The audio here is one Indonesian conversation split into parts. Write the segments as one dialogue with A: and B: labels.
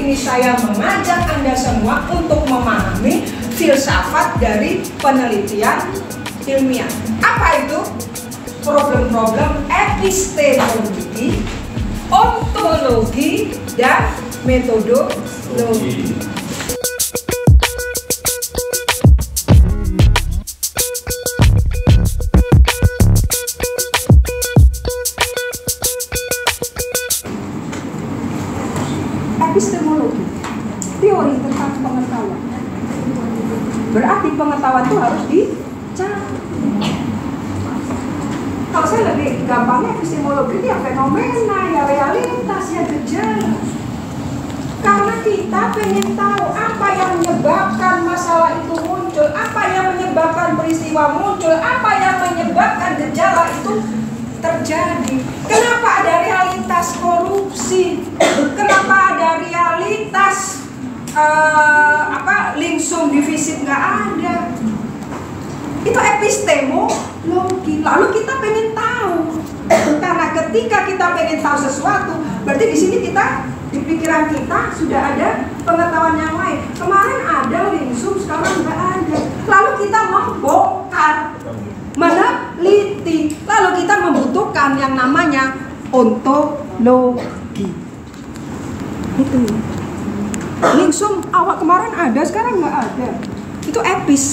A: ini saya mengajak Anda semua untuk memahami filsafat dari penelitian ilmiah. Apa itu? Problem-problem epistemologi, ontologi, dan metodologi. Epistemologi, teori tentang pengetahuan. Berarti pengetahuan itu harus dicari. Kalau saya lebih gampangnya epistemologi itu ya fenomena, ya realitas, ya gejala. Karena kita pengen tahu apa yang menyebabkan masalah itu muncul, apa yang menyebabkan peristiwa muncul, apa yang menyebabkan gejala itu terjadi. Kenapa ada realitas korupsi? Kenapa ada realitas lingsum divisit nggak ada? Itu epistemologi. Lalu kita pengen tahu. Karena ketika kita pengen tahu sesuatu, berarti di sini kita, di pikiran kita sudah ada pengetahuan yang lain. Kemarin ada lingsum, sekarang nggak ada. Lalu kita membongkar, meneliti, lalu kita membutuhkan yang namanya ontologi. Itu lingsum awak kemarin ada, sekarang nggak ada. Itu epis.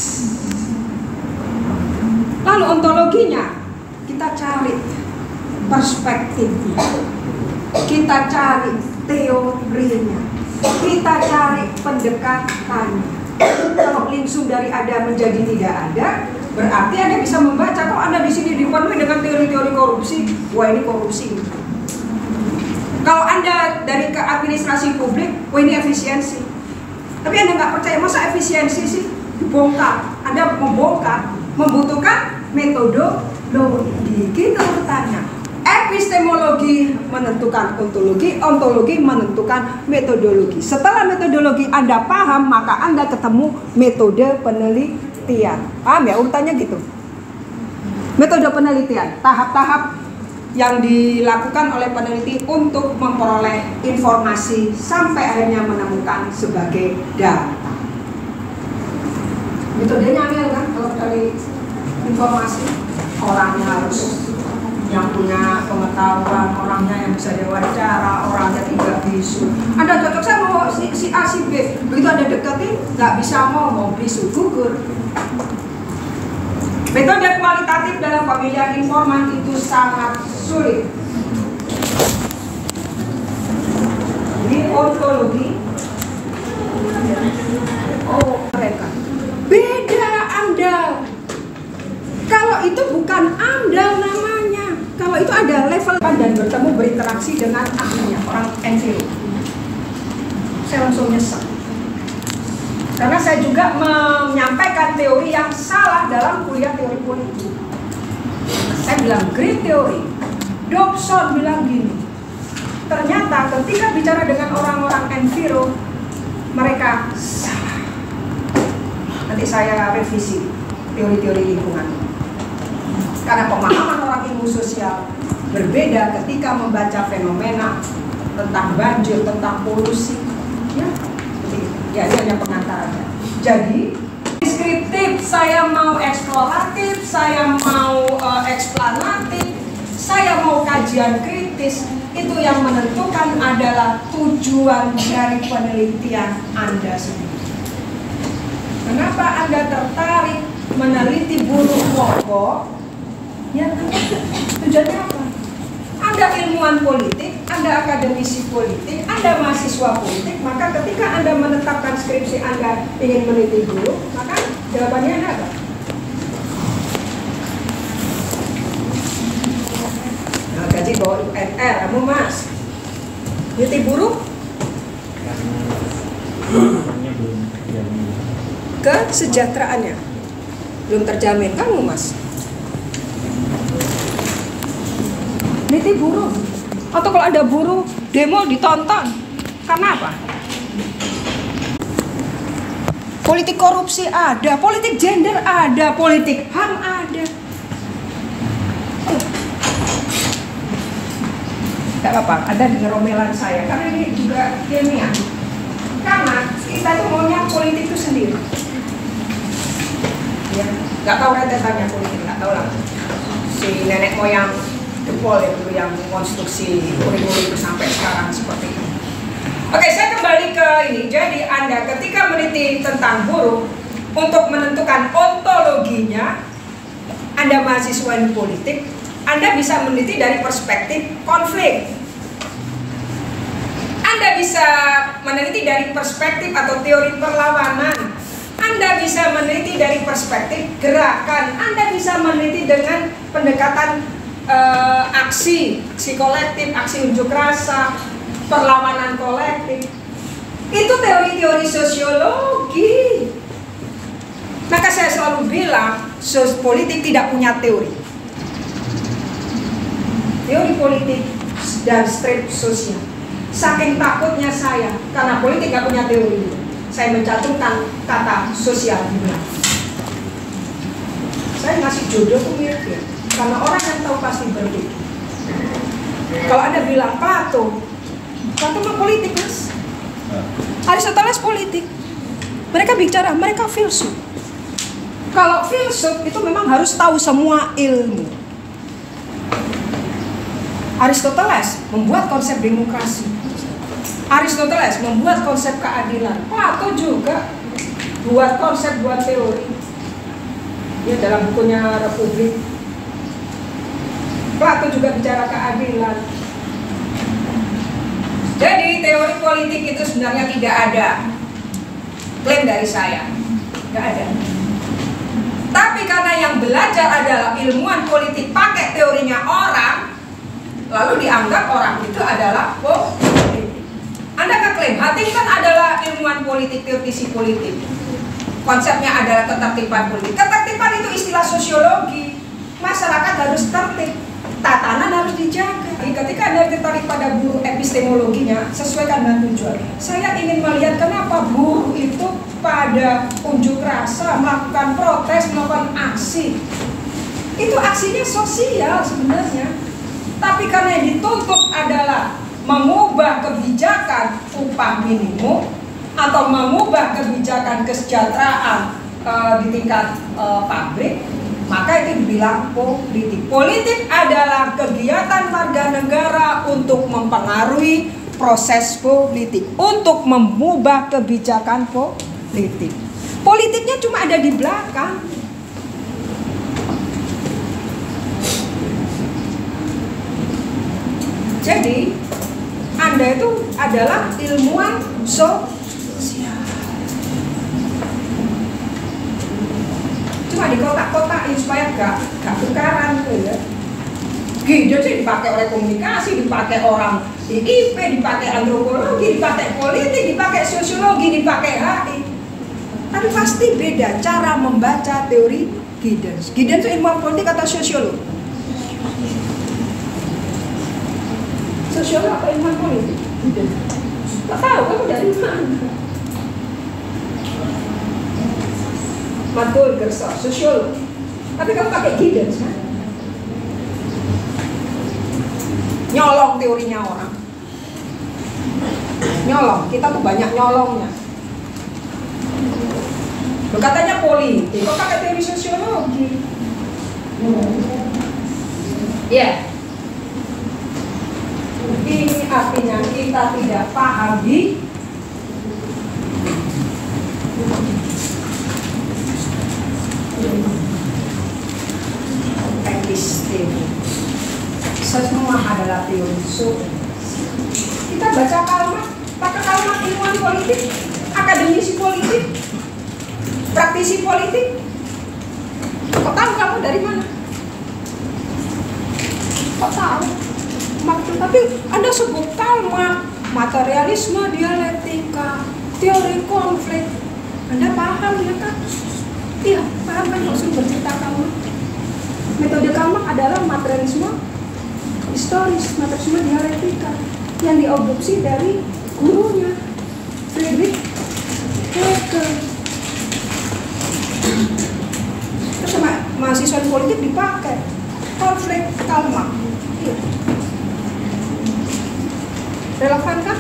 A: Lalu ontologinya kita cari perspektifnya, kita cari teorinya, kita cari pendekatannya. Kalau lingsum dari ada menjadi tidak ada, berarti Anda bisa membaca, kok Anda di sini dipenuhi dengan teori-teori korupsi, wah ini korupsi. Kalau Anda dari ke administrasi publik, wah ini efisiensi. Tapi Anda nggak percaya, masa efisiensi sih? Dibongkar. Anda membongkar, membutuhkan metodologi. Kita bertanya, epistemologi menentukan ontologi, ontologi menentukan metodologi. Setelah metodologi Anda paham, maka Anda ketemu metode penelitian. Paham ya urutannya gitu? Metode penelitian, tahap-tahap yang dilakukan oleh peneliti untuk memperoleh informasi sampai akhirnya menemukan sebagai data. Metodenya angel kan kalau dari informasi, orangnya harus yang punya pengetahuan, orangnya yang bisa diwawancara, orangnya tidak bisu. Anda cocok, saya mau si A si B, begitu Anda deketin nggak bisa ngomong, bisu, gugur. Metode kualitatif dalam pemilihan informan itu sangat sulit. Ini ontologi. Oh mereka beda amdal. Kalau itu bukan amdal namanya. Kalau itu ada level dan bertemu berinteraksi dengan ahlinya, orang enviro. Saya langsung nyesek. Karena saya juga menyampaikan teori yang salah dalam kuliah teori politik. Saya bilang great teori. Dobson bilang gini. Ternyata ketika bicara dengan orang-orang enviro, mereka salah. Nanti saya revisi teori-teori lingkungan. Karena pemahaman orang ilmu sosial berbeda ketika membaca fenomena tentang banjir, tentang polusi. Ya, ini hanya pengantaranya. Jadi, deskriptif, saya mau eksploratif, saya mau eksplanatif, saya mau kajian kritis. Itu yang menentukan adalah tujuan dari penelitian Anda sendiri. Kenapa Anda tertarik meneliti burung pokok? Ya, tujuannya apa? Anda ilmuwan politik, Anda akademisi politik, Anda mahasiswa politik, maka ketika Anda menetapkan skripsi Anda ingin meneliti burung, maka jawabannya apa? Nah, gaji bawa UNR, kamu mas meneliti burung? Kesejahteraannya belum terjamin, kamu mas meneliti burung. Atau kalau ada buruh demo ditonton, karena apa? Politik korupsi ada, politik gender ada, politik HAM ada. Gak apa-apa, ada di romelan saya, karena ini juga ilmiah. nggak tahu rentetannya politik, nggak tahu lah. Si nenek moyang Depol itu yang konstruksi uri-uri itu sampai sekarang seperti ini. Oke, saya kembali ke ini. Jadi Anda ketika meneliti tentang burung, untuk menentukan ontologinya, Anda mahasiswa ilmu politik, Anda bisa meneliti dari perspektif konflik. Anda bisa meneliti dari perspektif atau teori perlawanan. Anda bisa meneliti dari perspektif gerakan. Anda bisa meneliti dengan pendekatan aksi kolektif, aksi unjuk rasa, perlawanan kolektif. Itu teori-teori sosiologi. Maka saya selalu bilang, politik tidak punya teori. Teori politik dan strip sosial. Saking takutnya saya, karena politik gak punya teori, saya mencantumkan kata sosial di belakang. Saya ngasih jodoh tuh mirip ya, karena orang yang tahu pasti berpikir. Kalau Anda bilang Plato mah politik, mas. Aristoteles politik. Mereka bicara, mereka filsuf. Kalau filsuf itu memang harus tahu semua ilmu. Aristoteles membuat konsep demokrasi. Aristoteles membuat konsep keadilan. Plato juga buat konsep, buat teori. Ya, dalam bukunya Republik. Plato juga bicara keadilan. Jadi teori politik itu sebenarnya tidak ada. Klaim dari saya, tidak ada. Tapi karena yang belajar adalah ilmuwan politik pakai teorinya orang, lalu dianggap orang itu adalah politik. Anda ngeklaim Huntington adalah ilmuwan politik, teoretisi politik. Konsepnya adalah ketertiban politik. Ketertiban itu istilah sosiologi. Masyarakat harus tertib, tatanan harus dijaga. Ketika Anda tertarik pada buruh epistemologinya, sesuaikan dengan tujuan. Saya ingin melihat kenapa buruh itu pada unjuk rasa, melakukan protes, melakukan aksi. Itu aksinya sosial sebenarnya. Tapi karena yang dituntut adalah mengubah kebijakan upah minimum atau mengubah kebijakan kesejahteraan di tingkat pabrik, maka itu dibilang politik. Politik adalah kegiatan warga negara untuk mempengaruhi proses politik, untuk mengubah kebijakan politik. Politiknya cuma ada di belakang. Jadi Anda itu adalah ilmuwan sosial. Cuma di kotak-kotakin supaya gak tukaran tuh ya. Gideon sih dipakai oleh komunikasi, dipakai orang di IP, dipakai antropologi, dipakai politik, dipakai sosiologi, dipakai HI. Tapi pasti beda cara membaca teori Gideon. Gideon itu ilmuwan politik atau sosiolog? Sosiolog atau ilmuwan politik? Gak tahu kamu dari mana. Matul Gersor, sosiolog. Tapi kamu pakai Gideon kan? Nyolong teorinya orang. Nyolong, kita tuh banyak nyolongnya. Katanya politik, kok pakai teori sosiologi? Ya. Ini artinya kita tidak paham di episteme. Semua adalah teori. Kita baca kalimat, pakai kalimat ilmuwan politik, akademisi politik, praktisi politik. Kok tahu kamu dari mana? Kok tahu? Tapi Anda sebut kalimat materialisme, dialektika, teori konflik. Anda paham ya kan? Iya, paham kan maksud bercerita kamu. Metode Kalmak adalah materialisme historis, materialisme dialektika yang diadopsi dari gurunya Friedrich Hegel. Terus sama mahasiswa politik dipakai konflik Kalmak. Iya. Relevan kan?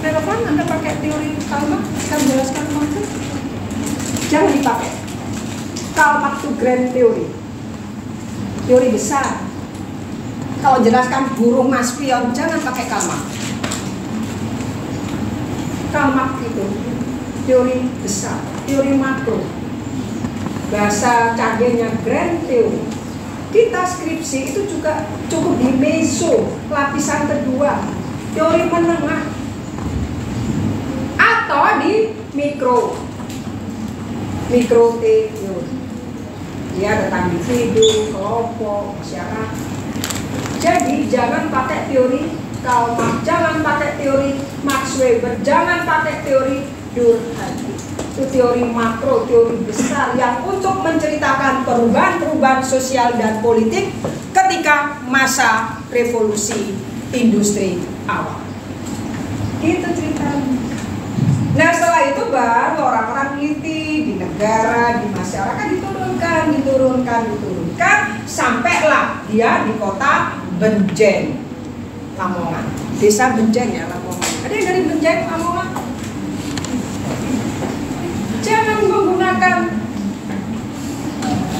A: Relevan Anda pakai teori Kalmak, saya jelaskan konflik. Jangan dipakai. Karl Marx itu grand teori, teori besar. Kalau jelaskan burung maspion, jangan pakai Karl Marx. Karl Marx itu teori besar, teori makro. Bahasa canggihnya grand teori. Kita skripsi itu juga cukup di meso, lapisan kedua, teori menengah, atau di mikro teori. Dia tentang individu, kelompok, masyarakat. Jadi jangan pakai teori Karl Marx, jangan pakai teori Max Weber, jangan pakai teori Durkheim. Itu teori makro, teori besar yang untuk menceritakan perubahan-perubahan sosial dan politik ketika masa revolusi industri awal. Itu ceritanya. Nah setelah itu baru orang-orang teliti di negara, di masyarakat diturunkan, sampailah dia di kota Benjeng, Lamongan, desa Benjeng ya Lamongan. Ada yang dari Benjeng, Lamongan? Jangan menggunakan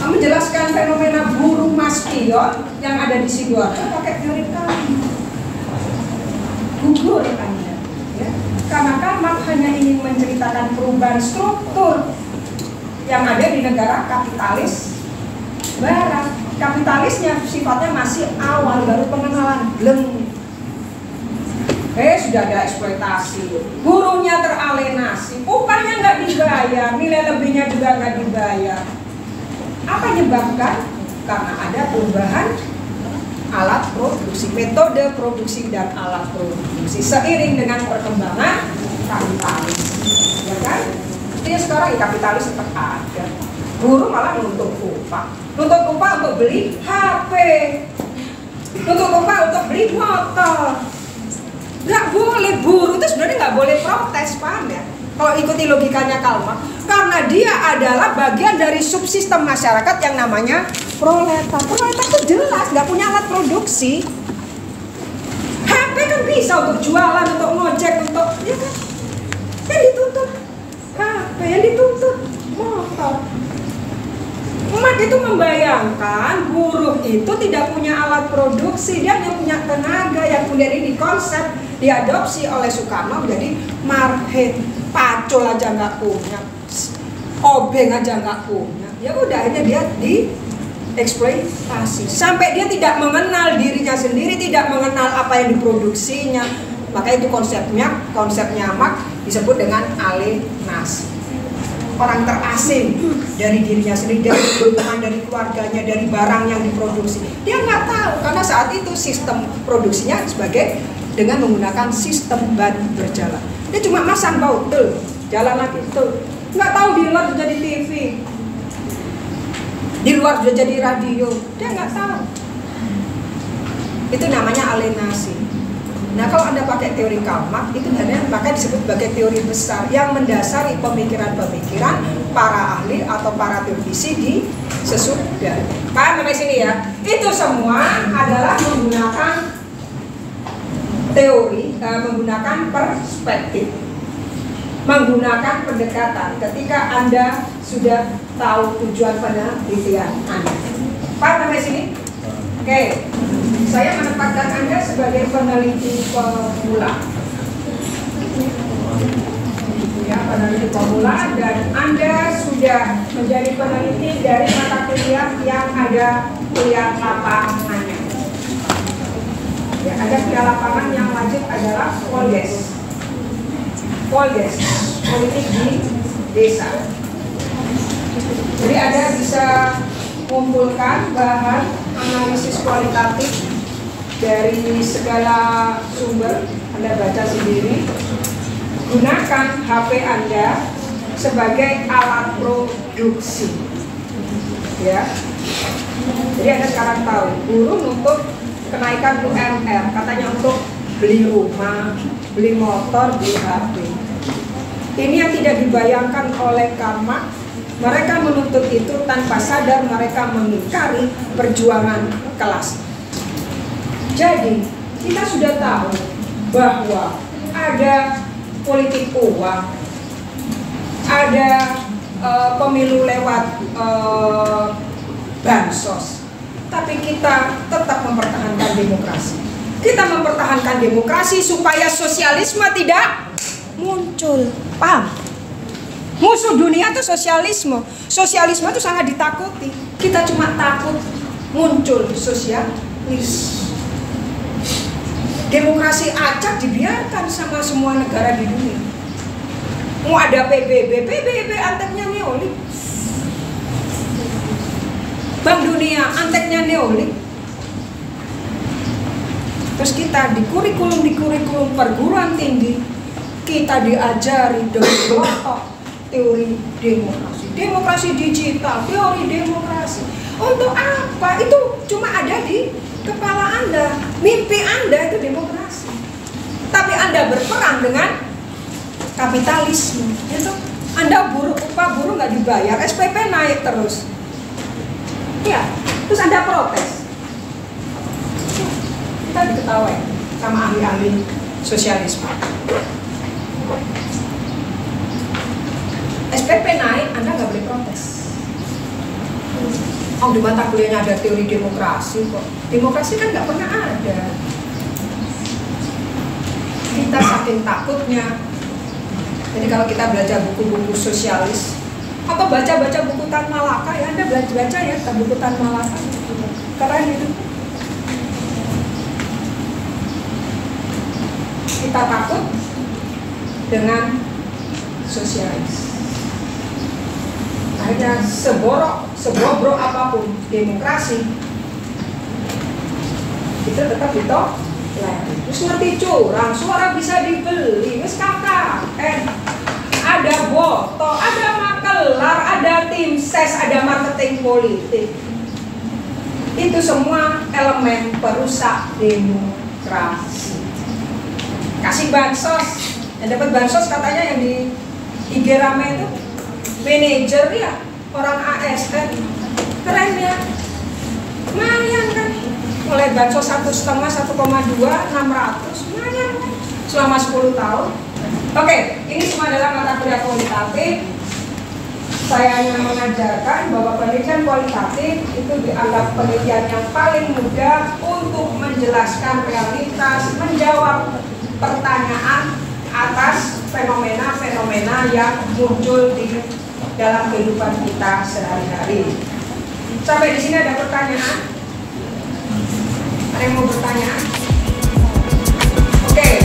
A: menjelaskan fenomena burung maspion yang ada di Sidoarjo pakai teori kami. Gugur Anda. Ya. Karena Karl Marx hanya ingin menceritakan perubahan struktur yang ada di negara kapitalis barat. Kapitalisnya sifatnya masih awal, baru pengenalan belum. Sudah ada eksploitasi, buruhnya teralienasi, upahnya nggak dibayar, nilai lebihnya juga nggak dibayar. Apa menyebabkan? Karena ada perubahan alat produksi, metode produksi dan alat produksi seiring dengan perkembangan kapitalis, ya kan? Jadi sekarang kapitalis tetap ada, buruh malah nuntut upah untuk beli HP, nuntut upah untuk beli motor. Nggak boleh, buruh itu sebenarnya nggak boleh protes, paham ya? Kalau ikuti logikanya Karl Marx, karena dia adalah bagian dari subsistem masyarakat yang namanya proletar. Proletar itu jelas nggak punya alat produksi. HP kan bisa untuk jualan, untuk ngojek, untuk ya kan? Yang dituntut HP, yang dituntut motor. Marx itu membayangkan buruh itu tidak punya alat produksi, dia hanya punya tenaga yang kemudian ini konsep diadopsi oleh Soekarno menjadi market. Pacul aja nggak punya, obeng aja nggak punya, ya udah akhirnya dia dieksploitasi sampai dia tidak mengenal dirinya sendiri, tidak mengenal apa yang diproduksinya. Maka itu konsepnya Marx disebut dengan alienasi. Orang terasing dari dirinya sendiri, dari lingkungan, dari keluarganya, dari barang yang diproduksi. Dia nggak tahu karena saat itu sistem produksinya sebagai dengan menggunakan sistem ban berjalan. Dia cuma masang bau, tuh, jalan lagi, tuh. Nggak tahu di luar sudah jadi TV, di luar sudah jadi radio. Dia nggak tahu. Itu namanya alienasi. Nah kalau Anda pakai teori Karl Marx, itu maka disebut sebagai teori besar yang mendasari pemikiran-pemikiran para ahli atau para teoretisi di sesudah. Paham sampai sini ya? Itu semua adalah menggunakan teori, menggunakan perspektif, menggunakan pendekatan ketika Anda sudah tahu tujuan penelitian Anda. Paham sampai sini? Oke, saya menempatkan Anda sebagai peneliti pemula. Ya, peneliti pemula, dan Anda sudah menjadi peneliti dari mata kuliah yang ada kuliah lapangannya. Ya, ada kuliah lapangan yang wajib adalah Poldes, politik di desa. Jadi Anda bisa mengumpulkan bahan analisis kualitatif dari segala sumber, Anda baca sendiri. Gunakan HP Anda sebagai alat produksi. Ya. Jadi Anda sekarang tahu, buruh nuntut kenaikan UMR, katanya untuk beli rumah, beli motor, beli HP. Ini yang tidak dibayangkan oleh Karl Marx. Mereka menuntut itu tanpa sadar mereka mengingkari perjuangan kelas. Jadi kita sudah tahu bahwa ada politik uang, ada pemilu lewat bansos, tapi kita tetap mempertahankan demokrasi. Kita mempertahankan demokrasi supaya sosialisme tidak muncul. Paham? Musuh dunia itu sosialisme. Sosialisme itu sangat ditakuti. Kita cuma takut muncul sosialis. Demokrasi acak dibiarkan sama semua negara di dunia. Mau ada PBB anteknya neolik. Bank Dunia anteknya neolik. Terus kita di kurikulum perguruan tinggi kita diajari dengan pokok teori demokrasi digital, teori demokrasi. Untuk apa? Itu cuma ada di kepala Anda, mimpi Anda itu demokrasi. Tapi Anda berperang dengan kapitalisme, gitu. Anda upah buruh nggak dibayar, SPP naik terus. Ya, terus Anda protes. Kita diketawain sama ahli-ahli sosialisme. SPP naik, Anda nggak boleh protes. Oh, di mata kuliahnya ada teori demokrasi kok. Demokrasi kan nggak pernah ada. Kita saking takutnya. Jadi kalau kita belajar buku-buku sosialis atau baca-baca buku Tan Malaka, ya Anda baca ya buku Tan Malaka. Keren itu. Kita takut dengan sosialis. Akhirnya sebobrok apapun demokrasi itu tetap ditolerir. Terus ngerti curang, suara bisa dibeli, wis KKN, ada boto, ada makelar, ada tim ses, ada marketing politik. Itu semua elemen perusak demokrasi. Kasih bansos, yang dapat bansos katanya yang di IG rame itu manajer ya, orang ASN, keren ya, lumayan kan, mulai bansos 1,5, 1,2, 600, lumayan kan, selama 10 tahun. Oke, ini semua adalah mata kuliah kualitatif. Saya hanya mengajarkan bahwa penelitian kualitatif itu dianggap penelitian yang paling mudah untuk menjelaskan realitas, menjawab pertanyaan atas fenomena-fenomena yang muncul di dalam kehidupan kita sehari-hari. Sampai di sini ada pertanyaan? Ada yang mau bertanya? Oke.